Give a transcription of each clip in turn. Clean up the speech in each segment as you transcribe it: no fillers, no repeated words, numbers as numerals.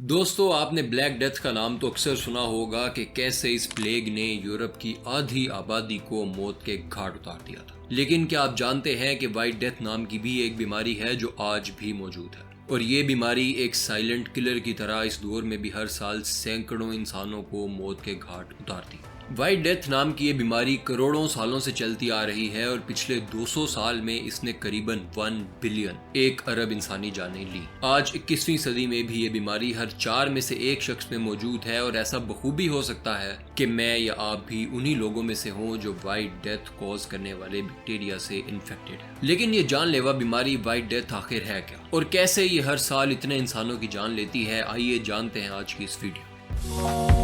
دوستو آپ نے بلیک ڈیتھ کا نام تو اکثر سنا ہوگا کہ کیسے اس پلیگ نے یورپ کی آدھی آبادی کو موت کے گھاٹ اتار دیا تھا، لیکن کیا آپ جانتے ہیں کہ وائٹ ڈیتھ نام کی بھی ایک بیماری ہے جو آج بھی موجود ہے، اور یہ بیماری ایک سائلنٹ کلر کی طرح اس دور میں بھی ہر سال سینکڑوں انسانوں کو موت کے گھاٹ اتارتی ہے۔ وائٹ ڈیتھ نام کی یہ بیماری کروڑوں سالوں سے چلتی آ رہی ہے اور پچھلے 200 سال میں اس نے قریباً 1 بلین 1 ارب انسانی جانیں لی۔ آج 21ویں صدی میں بھی یہ بیماری ہر 4 میں سے 1 شخص میں موجود ہے، اور ایسا بخوبی ہو سکتا ہے کہ میں یا آپ بھی انہی لوگوں میں سے ہوں جو وائٹ ڈیتھ کوز کرنے والے بیکٹیریا سے انفیکٹڈ ہے۔ لیکن یہ جان لیوا بیماری وائٹ ڈیتھ آخر ہے کیا، اور کیسے یہ ہر سال اتنے انسانوں کی جان لیتی ہے؟ آئیے جانتے ہیں آج کی اس ویڈیو۔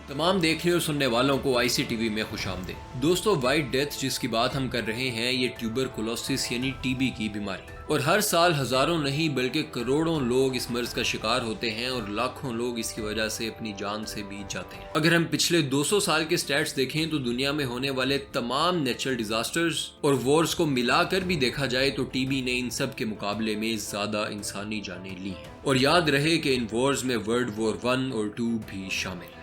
تمام دیکھنے اور سننے والوں کو آئی سی ٹی وی میں خوش آمدید۔ دوستو، وائٹ ڈیتھ جس کی بات ہم کر رہے ہیں یہ ٹیوبرکلوسس یعنی ٹی بی کی بیماری ہے، اور ہر سال ہزاروں نہیں بلکہ کروڑوں لوگ اس مرض کا شکار ہوتے ہیں، اور لاکھوں لوگ اس کی وجہ سے اپنی جان سے بھی جاتے ہیں۔ اگر ہم پچھلے 200 سال کے سٹیٹس دیکھیں تو دنیا میں ہونے والے تمام نیچرل ڈیزاسٹرز اور وارز کو ملا کر بھی دیکھا جائے تو ٹی بی نے ان سب کے مقابلے میں زیادہ انسانی جانیں لی ہیں، اور یاد رہے کہ ان وارز میں ورلڈ وار 1 اور 2 بھی شامل ہے۔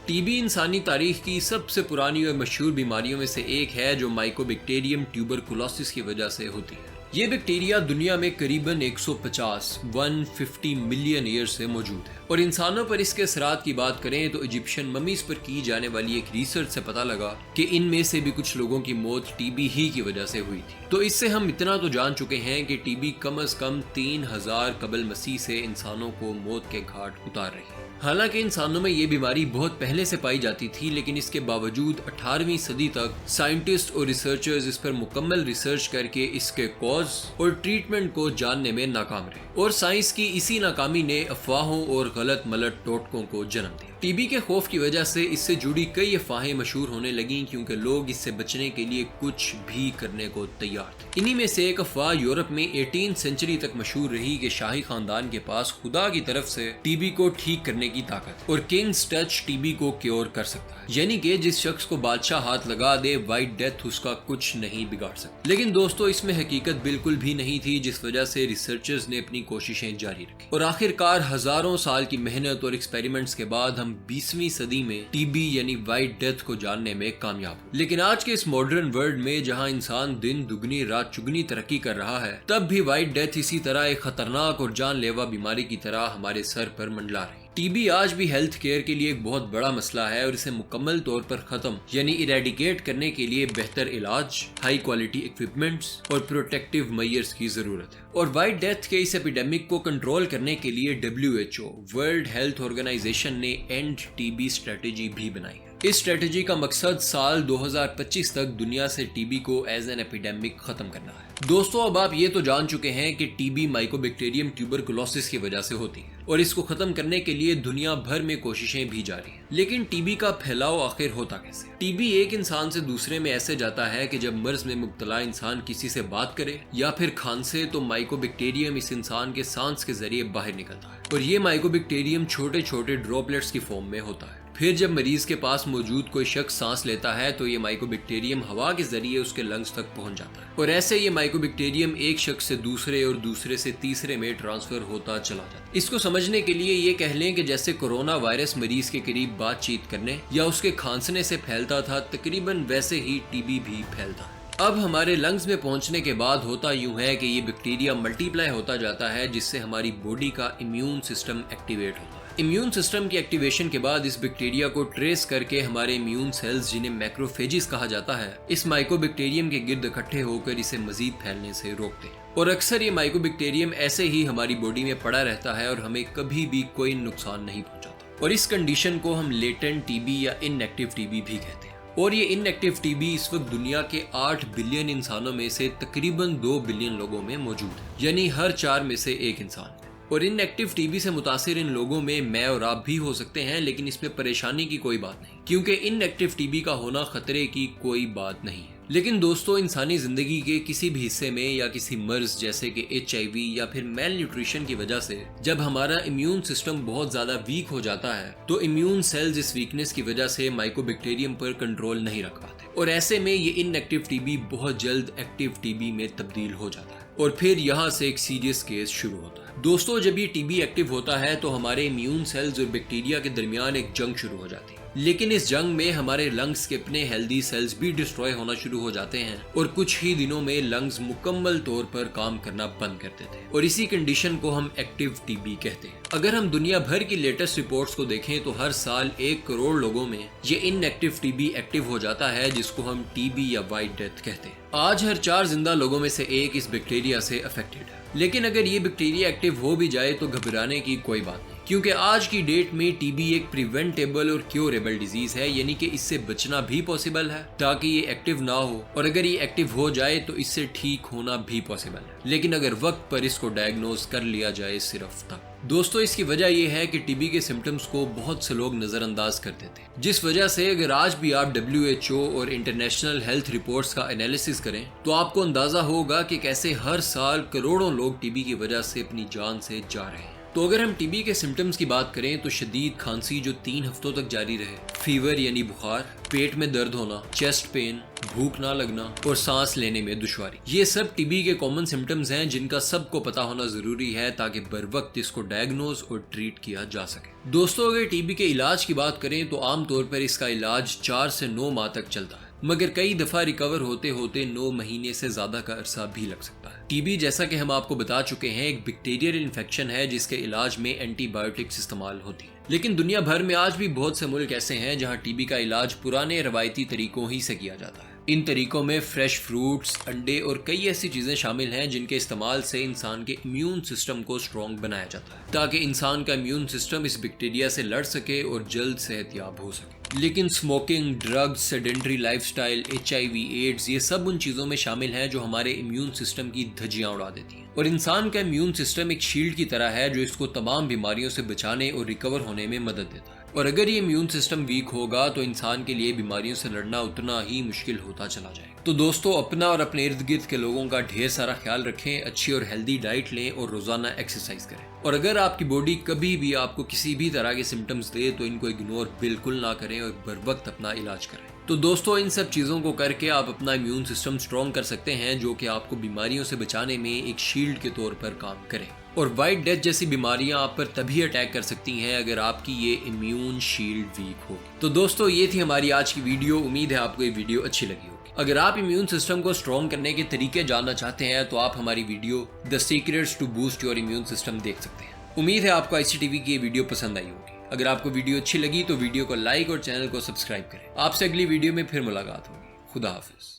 ٹی بی انسانی تاریخ کی سب سے پرانی اور مشہور بیماریوں میں سے ایک ہے جو مائکوبیکٹیریم ٹیوبرکلوسس کی وجہ سے ہوتی ہے۔ یہ بیکٹیریا دنیا میں قریباً 150 ملین ایئر سے موجود ہے، اور انسانوں پر اس کے اثرات کی بات کریں تو ایجپشن ممیز پر کی جانے والی ایک ریسرچ سے پتہ لگا کہ ان میں سے بھی کچھ لوگوں کی موت ٹی بی ہی کی وجہ سے ہوئی تھی۔ تو اس سے ہم اتنا تو جان چکے ہیں کہ ٹی بی کم از کم 3000 قبل مسیح سے انسانوں کو موت کے گھاٹ اتار رہی ہے۔ حالانکہ انسانوں میں یہ بیماری بہت پہلے سے پائی جاتی تھی، لیکن اس کے باوجود 18ویں صدی تک سائنٹسٹ اور ریسرچرز اس پر مکمل ریسرچ کر کے اس کے کوز اور ٹریٹمنٹ کو جاننے میں ناکام رہے، اور سائنس کی اسی ناکامی نے افواہوں اور غلط ملت ٹوٹکوں کو جنم دیا۔ ٹی بی کے خوف کی وجہ سے اس سے جڑی کئی افواہیں مشہور ہونے لگیں، کیونکہ لوگ اس سے بچنے کے لیے کچھ بھی کرنے کو تیار تھے۔ انہی میں سے ایک افواہ یورپ میں 18 سینچری تک مشہور رہی کہ شاہی خاندان کے پاس خدا کی طرف سے ٹی بی کو ٹھیک کرنے کی طاقت، اور کنگز ٹچ ٹی بی کو کیور کر سکتا ہے، یعنی کہ جس شخص کو بادشاہ ہاتھ لگا دے وائٹ ڈیتھ اس کا کچھ نہیں بگاڑ سکتا۔ لیکن دوستو، اس میں حقیقت بالکل بھی نہیں تھی، جس وجہ سے ریسرچرز نے اپنی کوششیں جاری رکھی، اور آخر کار ہزاروں سال کی محنت اور ایکسپیریمنٹس کے بعد ہم 20ویں صدی میں ٹی بی یعنی وائٹ ڈیتھ کو جاننے میں کامیاب ہوئے۔ لیکن آج کے اس ماڈرن ورلڈ میں جہاں انسان دن دگنی رات چگنی ترقی کر رہا ہے، تب بھی وائٹ ڈیتھ اسی طرح ایک خطرناک اور جان لیوا بیماری کی طرح ہمارے سر پر منڈلا رہی ہے۔ ٹی بی آج بھی ہیلتھ کیئر کے لیے ایک بہت بڑا مسئلہ ہے، اور اسے مکمل طور پر ختم یعنی ایریڈیکیٹ کرنے کے لیے بہتر علاج، ہائی کوالٹی ایکوپمنٹس اور پروٹیکٹیو میئرز کی ضرورت ہے۔ اور وائٹ ڈیتھ کے اس ایپیڈیمک کو کنٹرول کرنے کے لیے WHO ورلڈ ہیلتھ آرگنائزیشن نے اینڈ ٹی بی اسٹریٹجی بھی بنائی ہے۔ اس اسٹریٹجی کا مقصد سال 2025 تک دنیا سے ٹی بی کو ایز این ایپیڈیمک ختم کرنا ہے۔ دوستو، اب آپ یہ تو جان چکے ہیں کہ ٹی بی مائکوبیکٹیریم ٹیوبرکلوسس کی وجہ سے ہوتی ہے، اور اس کو ختم کرنے کے لیے دنیا بھر میں کوششیں بھی جاری ہیں۔ لیکن ٹی بی کا پھیلاؤ آخر ہوتا کیسے؟ ٹی بی ایک انسان سے دوسرے میں ایسے جاتا ہے کہ جب مرض میں مبتلا انسان کسی سے بات کرے یا پھر کھانسے تو مائکوبیکٹیریم اس انسان کے سانس کے ذریعے باہر نکلتا ہے، اور یہ مائکوبیکٹیریم چھوٹے چھوٹے ڈراپلیٹس کی فارم میں ہوتا ہے۔ پھر جب مریض کے پاس موجود کوئی شخص سانس لیتا ہے تو یہ مائکوبیکٹیریم ہوا کے ذریعے اس کے لنگز تک پہنچ جاتا ہے، اور ایسے یہ مائکوبیکٹیریم ایک شخص سے دوسرے اور دوسرے سے تیسرے میں ٹرانسفر ہوتا چلا جاتا ہے۔ اس کو سمجھنے کے لیے یہ کہہ لیں کہ جیسے کورونا وائرس مریض کے قریب بات چیت کرنے یا اس کے کھانسنے سے پھیلتا تھا، تقریباً ویسے ہی ٹی بی بھی پھیلتا ہے۔ اب ہمارے لنگز میں پہنچنے کے بعد ہوتا یوں ہے کہ یہ بیکٹیریا ملٹی پلائی ہوتا جاتا ہے، جس سے ہماری باڈی کا امیون سسٹم ایکٹیویٹ ہوتا ہے۔ امیون سسٹم کی ایکٹیویشن کے بعد اس بیکٹیریا کو ٹریس کر کے ہمارے امیون سیلز، جنہیں میکروفیجز کہا جاتا ہے، اس مائکوبیکٹیریم کے گرد اکٹھے ہو کر اسے مزید پھیلنے سے روکتے ہیں، اور اکثر یہ مائکوبیکٹیریم ایسے ہی ہماری باڈی میں پڑا رہتا ہے اور ہمیں کبھی بھی کوئی نقصان نہیں پہنچاتا، اور اس کنڈیشن کو ہم لیٹنٹ ٹی بی یا ان ایکٹیو ٹی بی بھی کہتے ہیں۔ اور یہ ان ایکٹیو ٹی بی اس وقت دنیا کے 8 بلین انسانوں میں سے تقریباً 2 بلین لوگوں میں موجود ہے، یعنی ہر 4 میں سے 1 انسان۔ اور ان ایکٹیو ٹی بی سے متاثر ان لوگوں میں میں اور آپ بھی ہو سکتے ہیں، لیکن اس میں پریشانی کی کوئی بات نہیں، کیونکہ ان ایکٹیو ٹی بی کا ہونا خطرے کی کوئی بات نہیں ہے۔ لیکن دوستوں انسانی زندگی کے کسی بھی حصے میں یا کسی مرض جیسے کہ HIV یا پھر میل نیوٹریشن کی وجہ سے جب ہمارا امیون سسٹم بہت زیادہ ویک ہو جاتا ہے تو امیون سیلز اس ویکنس کی وجہ سے مائکو بیکٹیریم پر کنٹرول نہیں رکھ پاتے اور ایسے میں یہ ان ایکٹیو ٹی بی بہت جلد ایکٹیو ٹی بی میں تبدیل ہو جاتا ہے اور پھر یہاں سے ایک سیریس کیس شروع ہوتا ہے۔ دوستوں جب یہ ٹی بی ایکٹیو ہوتا ہے تو ہمارے امیون سیلز اور بیکٹیریا کے درمیان ایک جنگ شروع ہو جاتی ہے، لیکن اس جنگ میں ہمارے لنگز کے اپنے ہیلدی سیلز بھی ڈسٹروائے ہونا شروع ہو جاتے ہیں اور کچھ ہی دنوں میں لنگز مکمل طور پر کام کرنا بند کر دیتے ہیں اور اسی کنڈیشن کو ہم ایکٹیو ٹی بی کہتے ہیں۔ اگر ہم دنیا بھر کی لیٹسٹ رپورٹس کو دیکھیں تو ہر سال 1 کروڑ لوگوں میں یہ inactive T B active ہو جاتا ہے، جس کو ہم ٹی بی یا وائٹ ڈیتھ کہتے ہیں۔ آج ہر 4 زندہ لوگوں میں سے ایک اس بیکٹیریا سے افیکٹڈ ہے، لیکن اگر یہ بیکٹیریا ایکٹیو ہو بھی جائے تو گھبرانے کی کوئی بات نہیں، کیونکہ آج کی ڈیٹ میں ٹی بی ایک پریونٹیبل اور کیوریبل ڈیزیز ہے، یعنی کہ اس سے بچنا بھی پاسبل ہے تاکہ یہ ایکٹیو نہ ہو، اور اگر یہ ایکٹیو ہو جائے تو اس سے ٹھیک ہونا بھی پاسبل ہے، لیکن اگر وقت پر اس کو ڈائگنوز کر لیا جائے صرف تب۔ دوستو اس کی وجہ یہ ہے کہ ٹی بی کے سمٹمز کو بہت سے لوگ نظر انداز کر دیتے ہیں، جس وجہ سے اگر آج بھی آپ WHO اور انٹرنیشنل ہیلتھ رپورٹس کا انالیسس کریں تو آپ کو اندازہ ہوگا کہ کیسے ہر سال کروڑوں لوگ ٹی بی کی وجہ سے اپنی جان سے جا رہے ہیں۔ تو اگر ہم ٹی بی کے سمٹمز کی بات کریں تو شدید کھانسی جو 3 ہفتوں تک جاری رہے، فیور یعنی بخار، پیٹ میں درد ہونا، چیسٹ پین، بھوک نہ لگنا اور سانس لینے میں دشواری، یہ سب ٹی بی کے کامن سمٹمز ہیں جن کا سب کو پتہ ہونا ضروری ہے تاکہ بر وقت اس کو ڈائگنوز اور ٹریٹ کیا جا سکے۔ دوستو اگر ٹی بی کے علاج کی بات کریں تو عام طور پر اس کا علاج 4 سے 9 ماہ تک چلتا ہے، مگر کئی دفعہ ریکور ہوتے ہوتے 9 مہینے سے زیادہ کا عرصہ بھی لگ سکتا ہے۔ ٹی بی جیسا کہ ہم آپ کو بتا چکے ہیں ایک بیکٹیریل انفیکشن ہے جس کے علاج میں اینٹی بایوٹکس استعمال ہوتی ہیں، لیکن دنیا بھر میں آج بھی بہت سے ملک ایسے ہیں جہاں ٹی بی کا علاج پرانے روایتی طریقوں ہی سے کیا جاتا ہے۔ ان طریقوں میں فریش فروٹس، انڈے اور کئی ایسی چیزیں شامل ہیں جن کے استعمال سے انسان کے امیون سسٹم کو اسٹرانگ بنایا جاتا ہے تاکہ انسان کا امیون سسٹم اس بیکٹیریا سے لڑ سکے اور جلد صحت یاب ہو سکے۔ لیکن smoking, drugs, sedentary life style, HIV، AIDS, یہ سب ان چیزوں میں شامل ہیں جو ہمارے امیون سسٹم کی دھجیاں اڑا دیتی ہیں، اور انسان کا امیون سسٹم ایک شیلڈ کی طرح ہے جو اس کو تمام بیماریوں سے بچانے اور ریکور ہونے میں مدد دیتا ہے، اور اگر یہ امیون سسٹم ویک ہوگا تو انسان کے لیے بیماریوں سے لڑنا اتنا ہی مشکل ہوتا چلا جائے گا۔ تو دوستو اپنا اور اپنے ارد گرد کے لوگوں کا ڈھیر سارا خیال رکھیں، اچھی اور ہیلدی ڈائٹ لیں اور روزانہ ایکسرسائز کریں، اور اگر آپ کی باڈی کبھی بھی آپ کو کسی بھی طرح کے سمٹمز دے تو ان کو اگنور بالکل نہ کریں اور بر وقت اپنا علاج کریں۔ تو دوستو ان سب چیزوں کو کر کے آپ اپنا امیون سسٹم اسٹرانگ کر سکتے ہیں جو کہ آپ کو بیماریوں سے بچانے میں ایک شیلڈ کے طور پر کام کرے، اور وائٹ ڈیتھ جیسی بیماریاں آپ پر تبھی اٹیک کر سکتی ہیں اگر آپ کی یہ امیون شیلڈ ویک ہو۔ تو دوستو یہ تھی ہماری آج کی ویڈیو، امید ہے آپ کو یہ ویڈیو اچھی لگی ہوگی۔ اگر آپ امیون سسٹم کو اسٹرانگ کرنے کے طریقے جاننا چاہتے ہیں تو آپ ہماری video The Secrets to Boost Your Immune System دیکھ سکتے ہیں۔ امید ہے آپ کو ICTV کی یہ ویڈیو پسند آئی ہوگی۔ اگر آپ کو ویڈیو اچھی لگی تو ویڈیو کو لائک اور چینل کو سبسکرائب کریں۔ آپ سے اگلی ویڈیو میں پھر ملاقات ہوگی۔ خدا حافظ۔